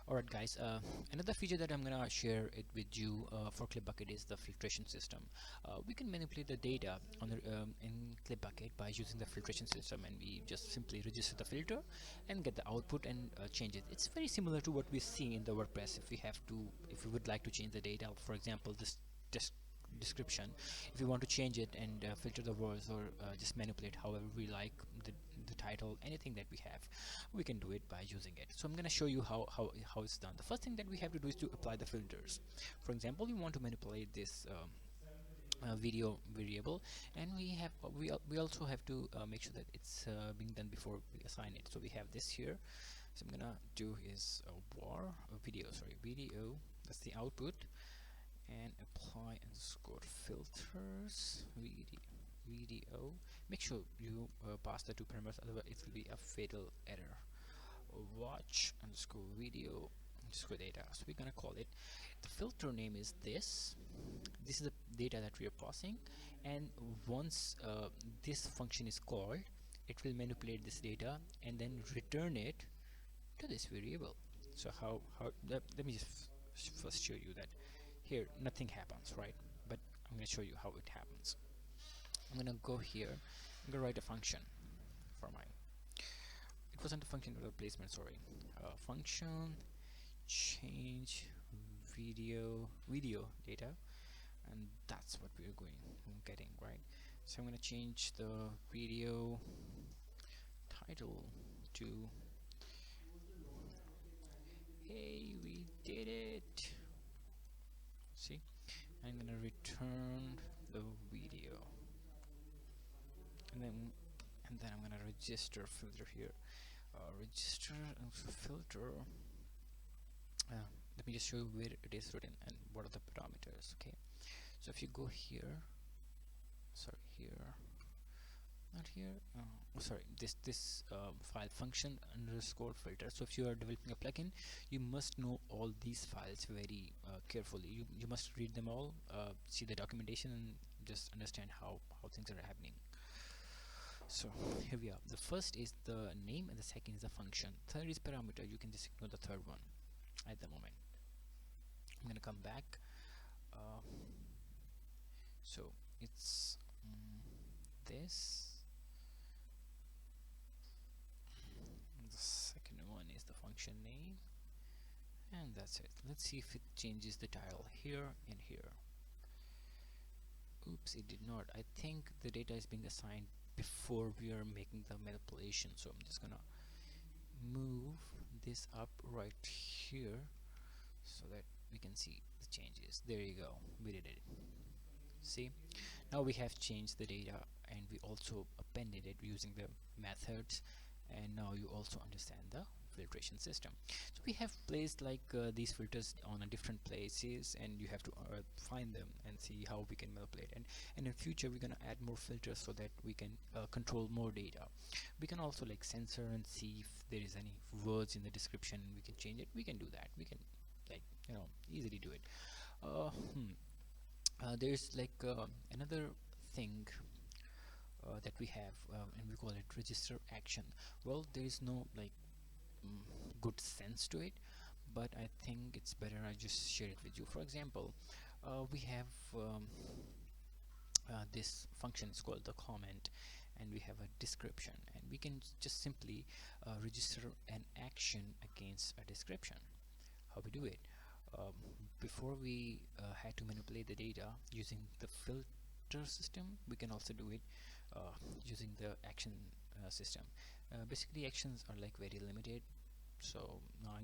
Alright guys, another feature that I'm gonna share it with you for ClipBucket is the filtration system. We can manipulate the data on the, in ClipBucket by using the filtration system, and we just simply register the filter and get the output and change it. It's very similar to what we see in the WordPress. If we would like to change the data, for example, this description, if we want to change it and filter the words, or just manipulate however we like the title, anything that we have, we can do it by using it. So I'm going to show you how it's done. The first thing that we have to do is to apply the filters. For example, we want to manipulate this video variable, and we also have to make sure that it's being done before we assign it. So we have this here. So I'm gonna do is video, that's the output, and apply underscore filters video. Make sure you pass the two parameters, otherwise it will be a fatal error. Watch underscore video underscore data. So we're gonna call it, the filter name is this is the data that we are passing, and once this function is called, it will manipulate this data and then return it to this variable. So let me just first show you that here nothing happens, right? But I'm going to show you how it happens. I'm going to go here, I'm going to write a function for mine. It wasn't a function, but a placement, sorry. Function change video data, and that's what we're getting, right? So I'm going to change the video title to hey, we did it. See, I'm gonna return the video, and then I'm gonna register filter here. Register filter. Let me just show you where it is written and what are the parameters. Okay, so if you go here, not here. Sorry, this file function underscore filter. So if you are developing a plugin, you must know all these files very carefully. You must read them all, see the documentation, and just understand how things are happening. So here we are. The first is the name and the second is the function. Third is parameter. You can just ignore the third one at the moment. I'm gonna come back. So it's this. Function name, and that's it. Let's see if it changes the title here and here. Oops, it did not. I think the data is being assigned before we are making the manipulation, so I'm just gonna move this up right here so that we can see the changes. There you go, we did it. See, now we have changed the data, and we also appended it using the methods, and now you also understand the filtration system. So we have placed like these filters on a different places, and you have to find them and see how we can manipulate. And in future we're gonna add more filters so that we can control more data. We can also like censor and see if there is any words in the description, we can change it. We can do that. We can, like, easily do it. There's like another thing that we have, and we call it register action. Well, there is no like good sense to it, but I think it's better I just share it with you. For example, we have this function is called the comment, and we have a description, and we can just simply register an action against a description. How we do it? Before we had to manipulate the data using the filter system, we can also do it using the action system. Basically actions are like very limited, so now I'm